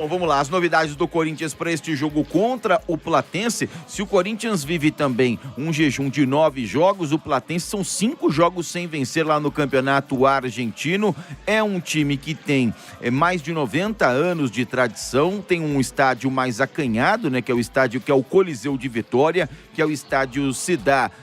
Bom, vamos lá, as novidades do Corinthians para este jogo contra o Platense. Se o Corinthians vive também um jejum de 9 jogos, o Platense são 5 jogos sem vencer lá no campeonato argentino. É um time que tem mais de 90 anos de tradição, tem um estádio mais acanhado, né, que é o estádio que é o Coliseu de Vitória, que é o estádio Cidade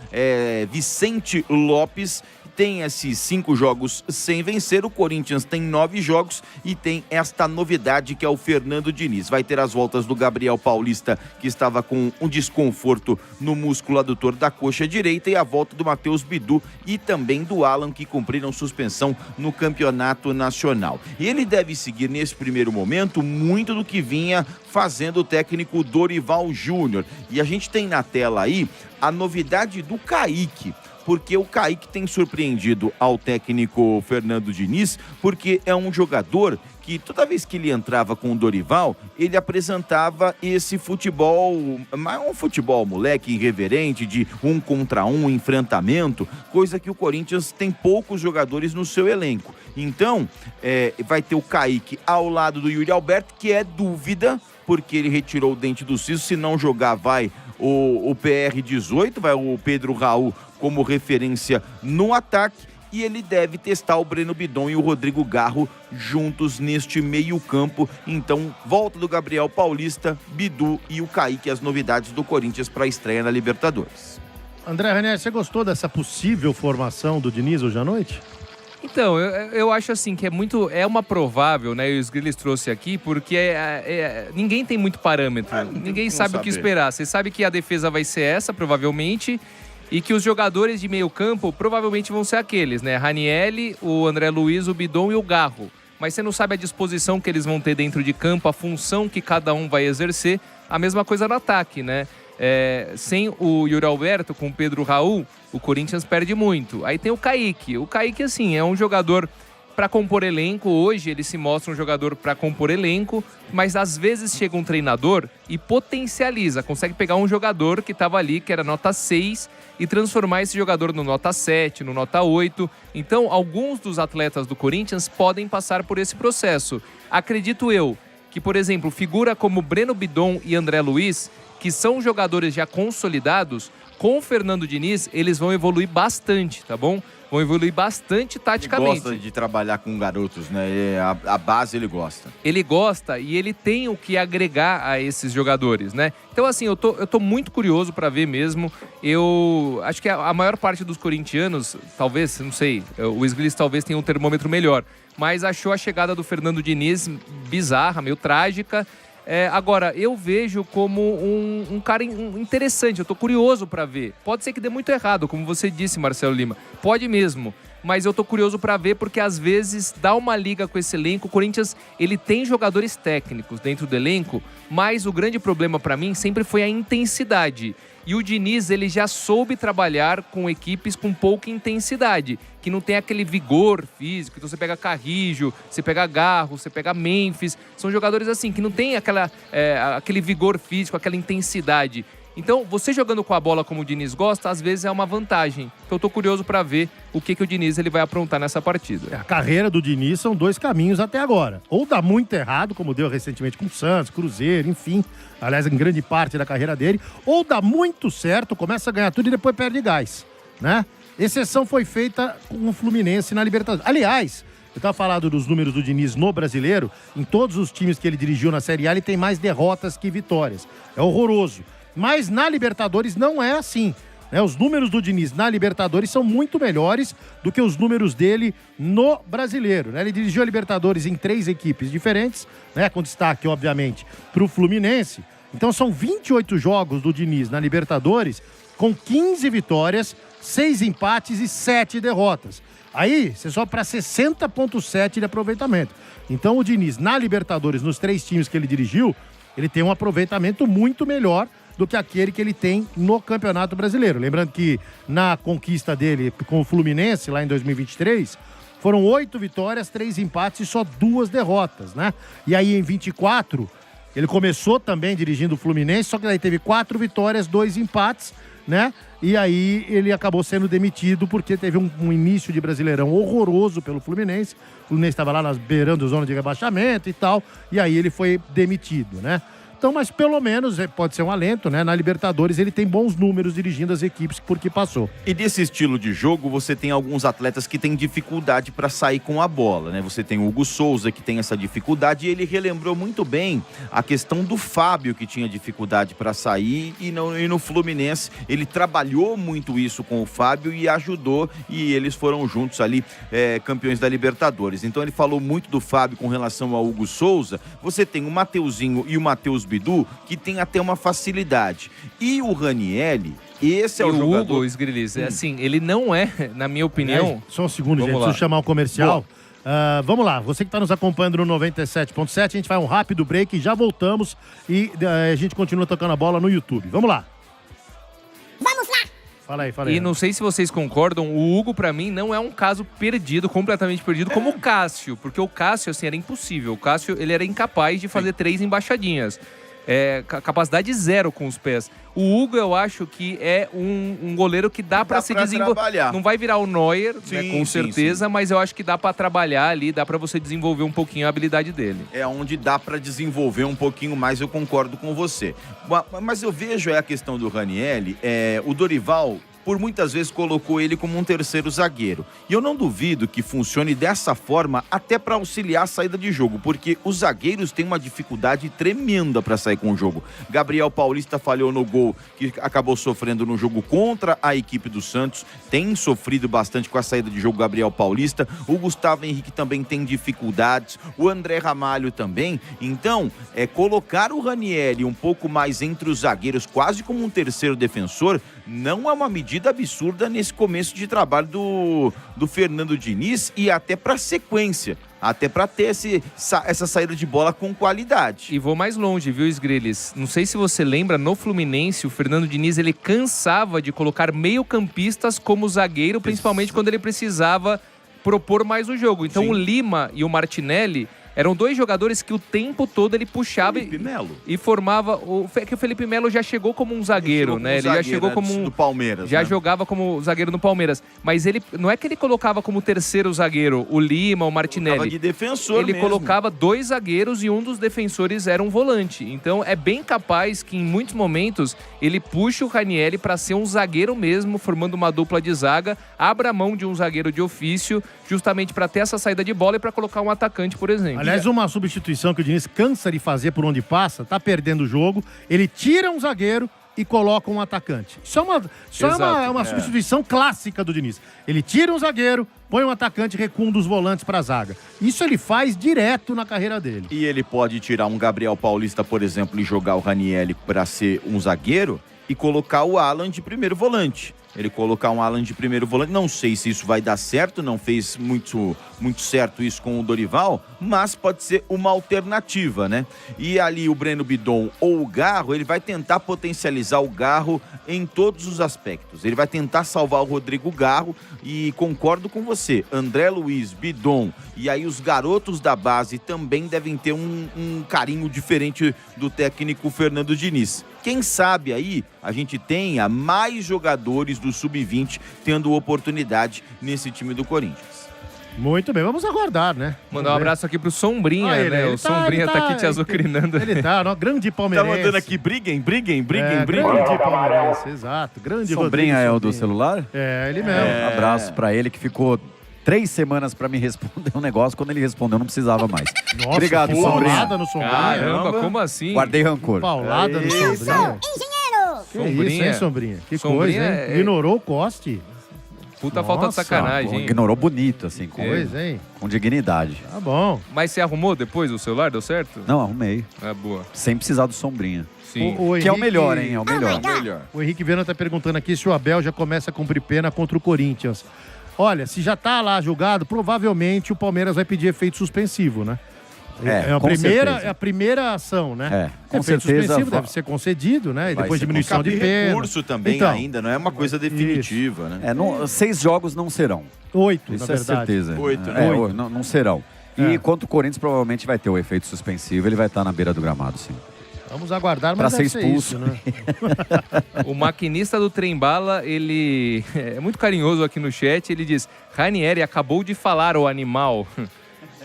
Vicente Lopes. Tem esses 5 jogos sem vencer, o Corinthians tem 9 jogos e tem esta novidade que é o Fernando Diniz. Vai ter as voltas do Gabriel Paulista, que estava com um desconforto no músculo adutor da coxa direita, e a volta do Matheus Bidu e também do Alan, que cumpriram suspensão no campeonato nacional. Ele deve seguir nesse primeiro momento muito do que vinha fazendo o técnico Dorival Júnior. E a gente tem na tela aí a novidade do Kaique, porque o Kaique tem surpreendido ao técnico Fernando Diniz, porque é um jogador que toda vez que ele entrava com o Dorival, ele apresentava esse futebol, um futebol moleque irreverente, de 1 contra 1, enfrentamento, coisa que o Corinthians tem poucos jogadores no seu elenco. Então, vai ter o Kaique ao lado do Yuri Alberto, que é dúvida, porque ele retirou o dente do siso. Se não jogar, vai o PR-18, vai o Pedro Raul como referência no ataque, e ele deve testar o Breno Bidon e o Rodrigo Garro juntos neste meio-campo. Então, volta do Gabriel Paulista, Bidu e o Kaique, as novidades do Corinthians para a estreia na Libertadores. André Ranieri, você gostou dessa possível formação do Diniz hoje à noite? Então, eu acho assim que é uma provável, né? E os Grilis trouxe aqui, porque ninguém tem muito parâmetro, ninguém sabe o que esperar. Você sabe que a defesa vai ser essa, provavelmente, e que os jogadores de meio campo provavelmente vão ser aqueles, né? Ranieri, o André Luiz, o Bidon e o Garro. Mas você não sabe a disposição que eles vão ter dentro de campo, a função que cada um vai exercer. A mesma coisa no ataque, né? Sem o Yuri Alberto, com o Pedro Raul, o Corinthians perde muito. Aí tem o Kaique. O Kaique, assim, é um jogador para compor elenco. Hoje ele se mostra um jogador para compor elenco, mas às vezes chega um treinador e potencializa, consegue pegar um jogador que estava ali, que era nota 6, e transformar esse jogador no nota 7, no nota 8. Então, alguns dos atletas do Corinthians podem passar por esse processo. Acredito eu que, por exemplo, figura como Breno Bidon e André Luiz, que são jogadores já consolidados, com o Fernando Diniz, eles vão evoluir bastante, tá bom? Vão evoluir bastante taticamente. Ele gosta de trabalhar com garotos, né? A base ele gosta. Ele gosta e ele tem o que agregar a esses jogadores, né? Então, assim, eu tô muito curioso para ver mesmo. Eu acho que a maior parte dos corintianos, talvez, não sei, o Sglis talvez tenha um termômetro melhor, mas achou a chegada do Fernando Diniz bizarra, meio trágica. Agora, eu vejo como um cara interessante, eu tô curioso para ver. Pode ser que dê muito errado, como você disse, Marcelo Lima. Pode mesmo, mas eu tô curioso para ver porque às vezes dá uma liga com esse elenco. O Corinthians, ele tem jogadores técnicos dentro do elenco, mas o grande problema para mim sempre foi a intensidade. E o Diniz, ele já soube trabalhar com equipes com pouca intensidade, que não tem aquele vigor físico. Então você pega Carrijo, você pega Garro, você pega Memphis. São jogadores assim, que não tem aquele vigor físico, aquela intensidade. Então, você jogando com a bola como o Diniz gosta, às vezes é uma vantagem. Então, eu tô curioso para ver o que o Diniz ele vai aprontar nessa partida. A carreira do Diniz são 2 caminhos até agora. Ou dá muito errado, como deu recentemente com o Santos, Cruzeiro, enfim. Aliás, em grande parte da carreira dele. Ou dá muito certo, começa a ganhar tudo e depois perde gás, né? Exceção foi feita com o Fluminense na Libertadores. Aliás, eu estava falando dos números do Diniz no Brasileiro. Em todos os times que ele dirigiu na Série A, ele tem mais derrotas que vitórias. É horroroso. Mas na Libertadores não é assim, né? Os números do Diniz na Libertadores são muito melhores do que os números dele no Brasileiro, né? Ele dirigiu a Libertadores em 3 equipes diferentes, né? Com destaque, obviamente, para o Fluminense. Então são 28 jogos do Diniz na Libertadores, com 15 vitórias, 6 empates e 7 derrotas. Aí você sobe para 60,7 de aproveitamento. Então o Diniz na Libertadores, nos 3 times que ele dirigiu, ele tem um aproveitamento muito melhor do que aquele que ele tem no Campeonato Brasileiro. Lembrando que na conquista dele com o Fluminense, lá em 2023, foram 8 vitórias, 3 empates e só 2 derrotas, né? E aí em 24, ele começou também dirigindo o Fluminense, só que daí teve 4 vitórias, 2 empates, né? E aí ele acabou sendo demitido porque teve um início de Brasileirão horroroso pelo Fluminense. O Fluminense estava lá beirando a zona de rebaixamento e tal. E aí ele foi demitido, né? Então, mas pelo menos pode ser um alento, né? Na Libertadores ele tem bons números dirigindo as equipes porque passou. E desse estilo de jogo, você tem alguns atletas que têm dificuldade para sair com a bola, né? Você tem o Hugo Souza, que tem essa dificuldade, e ele relembrou muito bem a questão do Fábio, que tinha dificuldade para sair, e no Fluminense ele trabalhou muito isso com o Fábio e ajudou, e eles foram juntos ali, campeões da Libertadores. Então ele falou muito do Fábio com relação ao Hugo Souza. Você tem o Mateuzinho e o Matheus Bidu, que tem até uma facilidade. E o Ranielli, esse é o jogador... Hugo Sgrilis, assim, ele não é, na minha opinião... Só um segundo, gente, preciso chamar o comercial. Vamos lá, você que está nos acompanhando no 97.7, a gente vai um rápido break e já voltamos e a gente continua tocando a bola no YouTube. Vamos lá. Vamos lá! Fala aí. E não sei se vocês concordam, o Hugo, pra mim, não é um caso perdido, completamente perdido, como o Cássio. Porque o Cássio, assim, era impossível. O Cássio, ele era incapaz de fazer 3 embaixadinhas. Capacidade zero com os pés. O Hugo, eu acho que é um goleiro que dá pra se desenvolver. Não vai virar o Neuer, né, com certeza, mas eu acho que dá pra trabalhar ali, dá pra você desenvolver um pouquinho a habilidade dele. É onde dá pra desenvolver um pouquinho mais, eu concordo com você. Mas eu vejo a questão do Ranielli, o Dorival... por muitas vezes colocou ele como um terceiro zagueiro. E eu não duvido que funcione dessa forma até para auxiliar a saída de jogo, porque os zagueiros têm uma dificuldade tremenda para sair com o jogo. Gabriel Paulista falhou no gol, que acabou sofrendo no jogo contra a equipe do Santos, tem sofrido bastante com a saída de jogo Gabriel Paulista, o Gustavo Henrique também tem dificuldades, o André Ramalho também. Então, colocar o Ranielli um pouco mais entre os zagueiros, quase como um terceiro defensor, não é uma medida absurda nesse começo de trabalho do Fernando Diniz e até para sequência, até para ter essa saída de bola com qualidade. E vou mais longe, viu, Sgrilis? Não sei se você lembra, no Fluminense, o Fernando Diniz, ele cansava de colocar meio-campistas como zagueiro, principalmente quando ele precisava propor mais o jogo. Então, o Lima e o Martinelli eram 2 jogadores que o tempo todo ele puxava e formava... Que o Felipe Melo já chegou como um zagueiro, né? Ele já chegou como um... do Palmeiras, já jogava como zagueiro no Palmeiras. Mas ele não é que ele colocava como terceiro zagueiro o Lima, o Martinelli. Colocava de defensor ele mesmo. colocava 2 zagueiros e um dos defensores era um volante. Então é bem capaz que em muitos momentos ele puxa o Ranielli para ser um zagueiro mesmo, formando uma dupla de zaga, abra mão de um zagueiro de ofício, justamente para ter essa saída de bola e para colocar um atacante, por exemplo. Aliás, uma substituição que o Diniz cansa de fazer por onde passa, tá perdendo o jogo, ele tira um zagueiro e coloca um atacante. Isso é uma substituição clássica do Diniz. Ele tira um zagueiro, põe um atacante e recua um dos volantes para a zaga. Isso ele faz direto na carreira dele. E ele pode tirar um Gabriel Paulista, por exemplo, e jogar o Ranielli para ser um zagueiro e colocar o Alan de primeiro volante. Ele colocar um Alan de primeiro volante, não sei se isso vai dar certo, não fez muito certo isso com o Dorival, mas pode ser uma alternativa, né? E ali o Breno Bidon ou o Garro, ele vai tentar potencializar o Garro em todos os aspectos. Ele vai tentar salvar o Rodrigo Garro e concordo com você, André Luiz, Bidon e aí os garotos da base também devem ter um carinho diferente do técnico Fernando Diniz. Quem sabe aí a gente tenha mais jogadores do Sub-20 tendo oportunidade nesse time do Corinthians. Muito bem, vamos aguardar, né? Mandar um abraço aqui pro Sombrinha, né? O Sombrinha tá aqui te azucrinando. Ele tá, grande palmeirense. Tá mandando aqui, briguem. Grande palmeirense, exato. Grande Sombrinha é o do celular? É, ele mesmo. Um abraço pra ele que ficou 3 semanas pra me responder um negócio. Quando ele respondeu, não precisava mais. Nossa, obrigado, Sombrinha. Paulada no Sombrinha. Caramba, como assim? Guardei rancor. Paulada no Sombrinha. Engenheiro! Que isso, hein, Sombrinha? Que Sombrinha coisa, hein? Ignorou o Coste. Puta falta de sacanagem, hein? Ignorou bonito, assim, Coisa, hein? com dignidade. Tá bom. Mas você arrumou depois o celular? Deu certo? Não, arrumei. É boa. Sem precisar do Sombrinha. Sim. Que é o melhor, hein? É o melhor. O Henrique Viana tá perguntando aqui se o Abel já começa a cumprir pena contra o Corinthians. Olha, se já tá lá julgado, provavelmente o Palmeiras vai pedir efeito suspensivo, né? É a primeira ação, né? Com efeito certeza suspensivo deve ser concedido, né? E depois diminuição de pena. Recurso também então, ainda, não é uma coisa definitiva, né? 6 jogos não serão. 8, Isso na é verdade. certeza. 8, né? Não serão. E quanto o Corinthians provavelmente vai ter o efeito suspensivo, ele vai estar na beira do gramado, sim. Vamos aguardar, Pra mas ser deve ser expulso. isso, né? O maquinista do trem-bala, ele é muito carinhoso aqui no chat. Ele diz: Ranieri acabou de falar, o animal.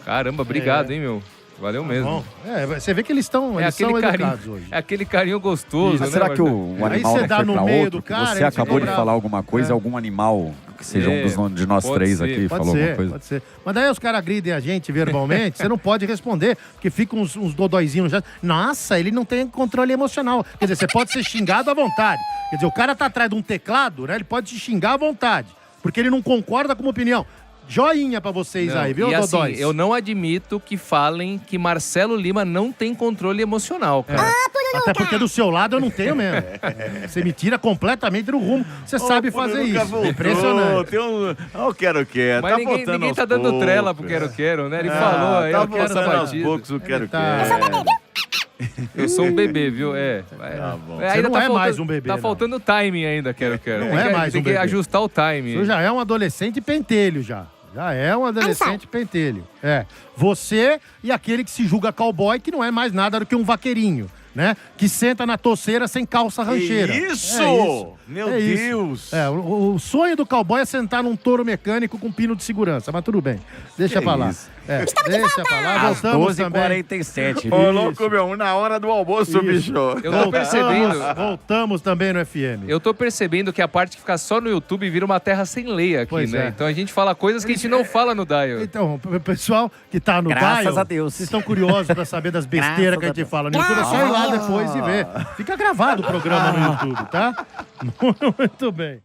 Caramba, obrigado, hein, meu? Valeu mesmo. Bom, você vê que eles são educados hoje. É aquele carinho gostoso, Mas né? será que o Aí animal você não dá foi no pra meio outro? do cara, Você ele acabou fica de bravo. falar alguma coisa, algum animal que seja um de nós pode três ser. aqui Pode falou alguma ser, coisa? pode ser. Mas daí os caras agridem a gente verbalmente, você não pode responder, porque ficam uns dodóizinhos já. Nossa, ele não tem controle emocional. Quer dizer, você pode ser xingado à vontade. Quer dizer, o cara tá atrás de um teclado, né? Ele pode te xingar à vontade, porque ele não concorda com uma opinião. Joinha pra vocês Não, aí, viu, e assim, dodóis? eu não admito que falem que Marcelo Lima não tem controle emocional, cara. Até porque do seu lado eu não tenho mesmo. Você me tira completamente do rumo. Você sabe fazer isso. Impressionante. Tem um... Ó, o quero-quero. Mas Tá ninguém voltando tá aos dando poucos. trela pro quero-quero, né? Ele falou aí, Tá eu quero essa voltando aos batida. poucos o Ele quero-quero. tá- Eu sou um bebê, viu? Tá bom. Você não é mais um bebê, Tá não. faltando timing ainda, quero-quero. Não é mais tem um que bebê. ajustar o timing. Você já é um adolescente pentelho, já. Já é um adolescente pentelho. É. Você e aquele que se julga cowboy, que não é mais nada do que um vaqueirinho, né? Que senta na toceira sem calça rancheira. Isso! É isso. Meu É isso. Deus! É, o sonho do cowboy é sentar num touro mecânico com pino de segurança, mas tudo bem. Deixa pra lá. isso. É, deixa pra lá, Às voltamos também. 12h47. Ô, louco, meu, na hora do almoço, bicho. Eu tô percebendo. Voltamos também no FM. Eu tô percebendo que a parte que fica só no YouTube vira uma terra sem lei aqui, Pois né? é. Então a gente fala coisas que a gente não fala no Dial. Então, o pessoal que tá no Graças Dial, a Deus. vocês estão curiosos pra saber das besteiras Graças que a gente a Deus. fala no YouTube, é só ir lá depois e ver. Fica gravado o programa no YouTube, tá? Muito bem.